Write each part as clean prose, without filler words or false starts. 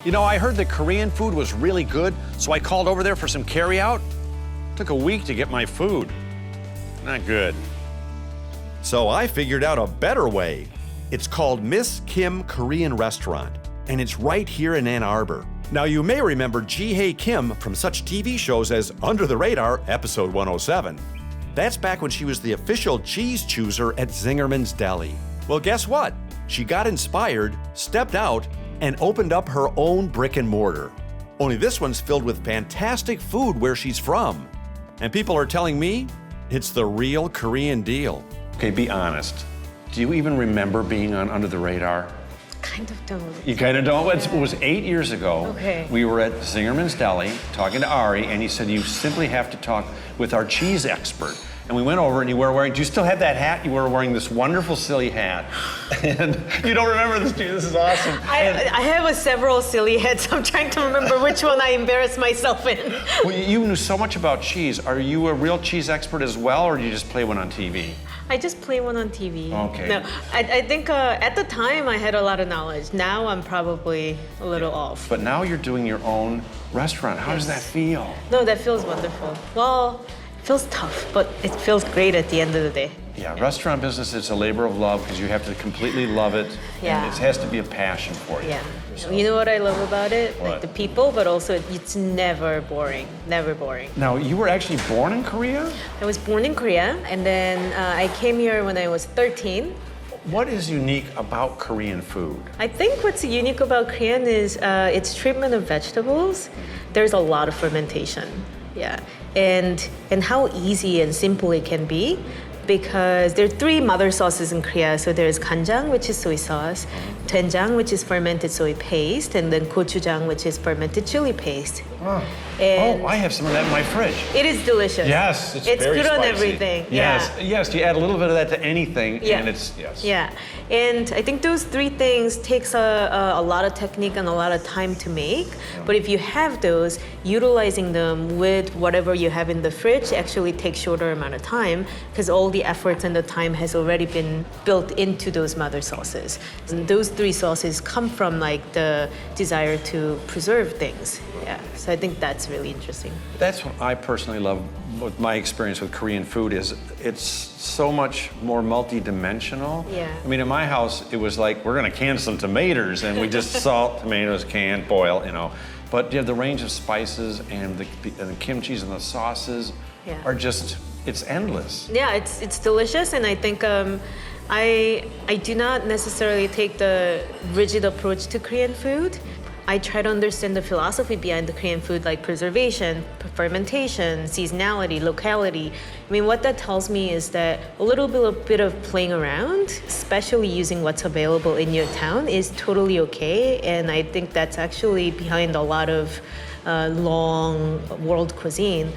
You know, I heard that Korean food was really good, so I called over there for some carryout. Took a week to get my food. Not good. So I figured out a better way. It's called Miss Kim Korean Restaurant, and it's right here in Ann Arbor. Now, you may remember Ji-hae Kim from such TV shows as Under the Radar, episode 107. That's back when she was the official cheese chooser at Zingerman's Deli. Well, guess what? She got inspired, stepped out, and opened up her own brick and mortar. Only this one's filled with fantastic food where she's from. And people are telling me it's the real Korean deal. Okay, be honest. Do you even remember being on Under the Radar? Kind of don't. You kind of don't? It was 8 years ago. Okay. We were at Zingerman's Deli talking to Ari, and he said, you simply have to talk with our cheese expert. And we went over, and you were wearing, do you still have that hat? You were wearing this wonderful, silly hat. And you don't remember this, this is awesome. I have several silly hats. I'm trying to remember which one I embarrassed myself in. Well, you knew so much about cheese. Are you a real cheese expert as well, or do you just play one on TV? I just play one on TV. Okay. No, I think at the time I had a lot of knowledge. Now I'm probably a little off. But now you're doing your own restaurant. How does that feel? No, that feels wonderful. Well, it feels tough, but it feels great at the end of the day. Yeah, restaurant business, it's a labor of love because you have to completely love it. Yeah. And it has to be a passion for you. Yeah. So. You know what I love about it? What? Like the people, but also it's never boring. Never boring. Now, you were actually born in Korea? I was born in Korea, and then I came here when I was 13. What is unique about Korean food? I think what's unique about Korean is its treatment of vegetables. There's a lot of fermentation. Yeah. And how easy and simple it can be. Because there are three mother sauces in Korea. So there's 간장, which is soy sauce, doenjang, which is fermented soy paste, and then gochujang, which is fermented chili paste. Oh. And I have some of that in my fridge. it is delicious. Yes, it's very good on spicy. everything. Yes, Yeah. yes, you add a little bit of that to anything, Yeah. and it's, yes. Yeah, and I think those three things takes a lot of technique and a lot of time to make. But if you have those, utilizing them with whatever you have in the fridge actually takes shorter amount of time because all the efforts and the time has already been built into those mother sauces. And those three sauces come from like the desire to preserve things. Yeah, so I think that's really interesting. That's what I personally love with my experience with Korean food is it's so much more multi-dimensional. Yeah. I mean, in my house, it was like, we're gonna can some tomatoes and we just salt, tomatoes, can, boil, you know. But you have the range of spices and the kimchis and the sauces are just, it's endless. Yeah, it's delicious, and I think I do not necessarily take the rigid approach to Korean food. I try to understand the philosophy behind the Korean food, like preservation, fermentation, seasonality, locality. I mean, what that tells me is that a little bit of playing around, especially using what's available in your town, is totally okay. And I think that's actually behind a lot of long world cuisine.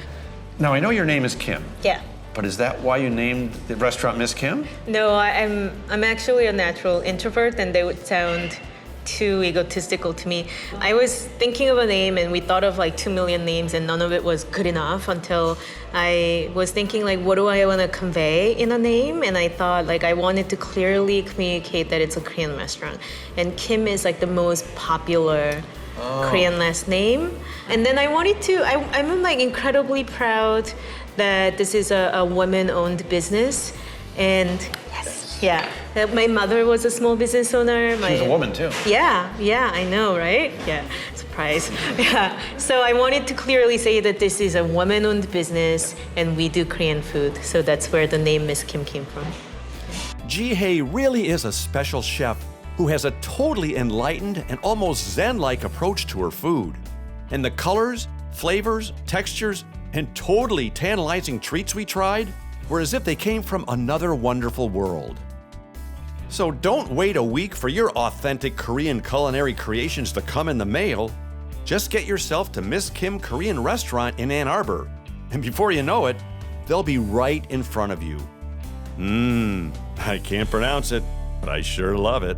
Now, I know your name is Kim. Yeah. But is that why you named the restaurant Miss Kim? No, I'm actually a natural introvert, and they would sound too egotistical to me. I was thinking of a name, and we thought of like 2 million names, and none of it was good enough until I was thinking like, what do I want to convey in a name? And I thought like I wanted to clearly communicate that it's a Korean restaurant. And Kim is like the most popular Korean last name. And then I wanted to, I'm like incredibly proud that this is a woman-owned business. And yes, yeah. My mother was a small business owner. She was a woman too. Yeah, I know, right? Yeah, surprise. Yeah, so I wanted to clearly say that this is a woman-owned business and we do Korean food. So that's where the name Miss Kim came from. Ji-hae really is a special chef who has a totally enlightened and almost zen-like approach to her food. And the colors, flavors, textures, and totally tantalizing treats we tried were as if they came from another wonderful world. So don't wait a week for your authentic Korean culinary creations to come in the mail. Just get yourself to Miss Kim Korean Restaurant in Ann Arbor. And before you know it, they'll be right in front of you. I can't pronounce it, but I sure love it.